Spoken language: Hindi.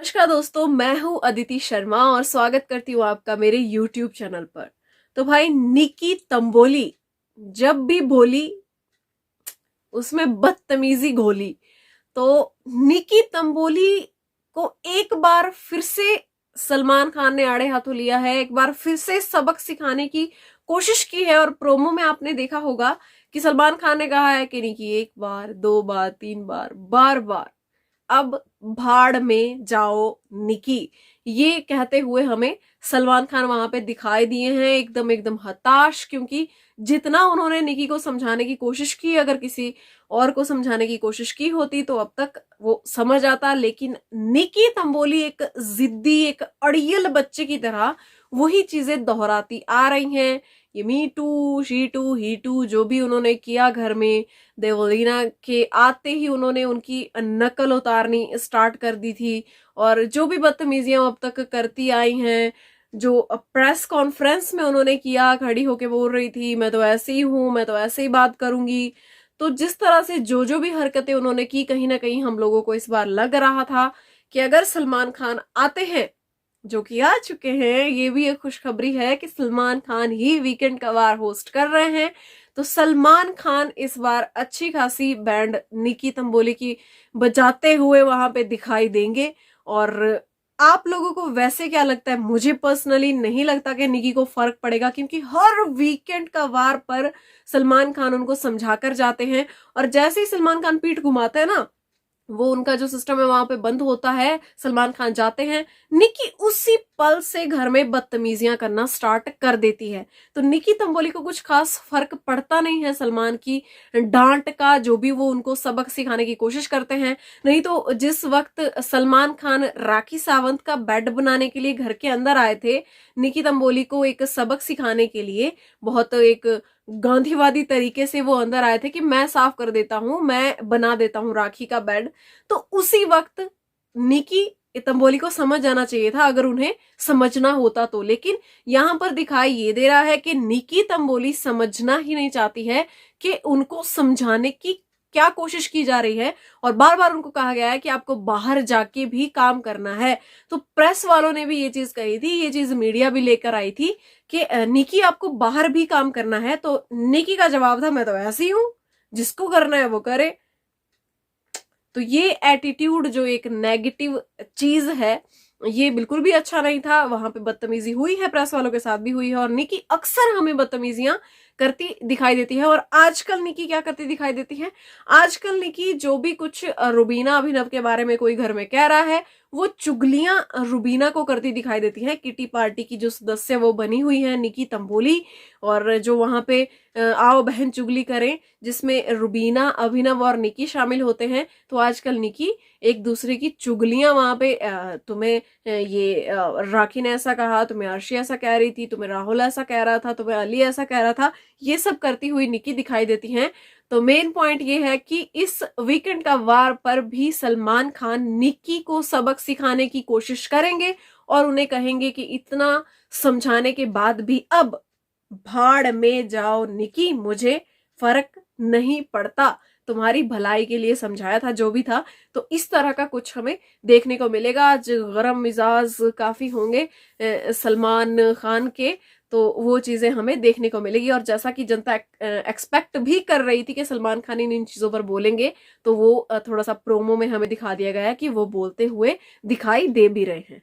नमस्कार दोस्तों, मैं हूं अदिति शर्मा और स्वागत करती हूं आपका मेरे YouTube चैनल पर। तो भाई निकी तंबोली जब भी बोली उसमें बदतमीजी घोली। तो निकी तंबोली को एक बार फिर से सलमान खान ने आड़े हाथों लिया है, एक बार फिर से सबक सिखाने की कोशिश की है। और प्रोमो में आपने देखा होगा कि सलमान खान ने कहा है कि निकी एक बार, दो बार, तीन बार, बार बार अब भाड़ में जाओ निकी, ये कहते हुए हमें सलमान खान वहां पे दिखाई दिए हैं एकदम एकदम हताश। क्योंकि जितना उन्होंने निकी को समझाने की कोशिश की, अगर किसी और को समझाने की कोशिश की होती तो अब तक वो समझ आता, लेकिन निकी तंबोली एक जिद्दी, एक अड़ियल बच्चे की तरह वही चीजें दोहराती आ रही हैं। ये me too, she too, he too जो भी उन्होंने किया घर में, देवलीना के आते ही उन्होंने उनकी नकल उतारनी स्टार्ट कर दी थी। और जो भी बदतमीजियां अब तक करती आई हैं, जो प्रेस कॉन्फ्रेंस में उन्होंने किया, खड़ी होके बोल रही थी मैं तो ऐसे ही हूं, मैं तो ऐसे ही बात करूंगी। तो जिस तरह से जो भी हरकतें उन्होंने की, कहीं ना कहीं हम लोगों को इस बार लग रहा था कि अगर सलमान खान आते हैं, जो कि आ चुके हैं, ये भी एक खुशखबरी है कि सलमान खान ही वीकेंड का वार होस्ट कर रहे हैं। तो सलमान खान इस बार अच्छी खासी बैंड निकी तंबोली की बजाते हुए वहां पे दिखाई देंगे। और आप लोगों को वैसे क्या लगता है? मुझे पर्सनली नहीं लगता कि निकी को फर्क पड़ेगा, क्योंकि हर वीकेंड का वार पर सलमान खान उनको समझा कर जाते हैं। और जैसे ही सलमान खान पीठ घुमाते हैं ना, वो उनका जो सिस्टम है वहां पे बंद होता है, सलमान खान जाते हैं, निकी उसी पल से घर में बदतमीजियां करना स्टार्ट कर देती है। तो निकी तंबोली को कुछ खास फर्क पड़ता नहीं है सलमान की डांट का, जो भी वो उनको सबक सिखाने की कोशिश करते हैं। नहीं तो जिस वक्त सलमान खान राखी सावंत का बेड बनाने के लिए घर के अंदर आए थे, निकी तंबोली को एक सबक सिखाने के लिए, बहुत एक गांधीवादी तरीके से वो अंदर आए थे कि मैं साफ कर देता हूं, मैं बना देता हूं राखी का बेड। तो उसी वक्त निकी तंबोली को समझ जाना चाहिए था, अगर उन्हें समझना होता तो। लेकिन यहां पर दिखाई ये दे रहा है कि निकी तंबोली समझना ही नहीं चाहती है कि उनको समझाने की क्या कोशिश की जा रही है। और बार बार उनको कहा गया है कि आपको बाहर जाके भी काम करना है। तो प्रेस वालों ने भी ये चीज कही थी, ये चीज मीडिया भी लेकर आई थी कि निकी आपको बाहर भी काम करना है। तो निकी का जवाब था मैं तो ऐसी हूं, जिसको करना है वो करे। तो ये एटीट्यूड जो एक नेगेटिव चीज है, ये बिल्कुल भी अच्छा नहीं था। वहां पे बदतमीजी हुई है, प्रेस वालों के साथ भी हुई है, और निकी अक्सर हमें बदतमीजियां करती दिखाई देती है। और आजकल निकी क्या करती दिखाई देती है? आजकल निकी जो भी कुछ रुबीना अभिनव के बारे में कोई घर में कह रहा है, वो चुगलियां रुबीना को करती दिखाई देती है। किटी पार्टी की जो सदस्य वो बनी हुई है निकी तंबोली, और जो वहां पे आओ बहन चुगली करें, जिसमें रुबीना, अभिनव और निकी शामिल होते हैं। तो आजकल निकी एक दूसरे की चुगलियां वहां पे तुम्हें ये राखी ने ऐसा कहा, तुम्हें अर्शी ऐसा कह रही थी, तुम्हें राहुल ऐसा कह रहा था, तुम्हें अली ऐसा कह रहा था, ये सब करती हुई निकी दिखाई देती हैं। तो मेन पॉइंट ये है कि इस वीकेंड का वार पर भी सलमान खान निकी को सबक सिखाने की कोशिश करेंगे और उन्हें कहेंगे कि इतना समझाने के बाद भी अब भाड़ में जाओ निकी, मुझे फर्क नहीं पड़ता, तुम्हारी भलाई के लिए समझाया था जो भी था। तो इस तरह का कुछ हमें देखने को मिलेगा। आज गरम मिजाज काफी होंगे सलमान खान के, तो वो चीजें हमें देखने को मिलेगी। और जैसा कि जनता एक्सपेक्ट भी कर रही थी कि सलमान खान इन चीजों पर बोलेंगे, तो वो थोड़ा सा प्रोमो में हमें दिखा दिया गया कि वो बोलते हुए दिखाई दे भी रहे हैं।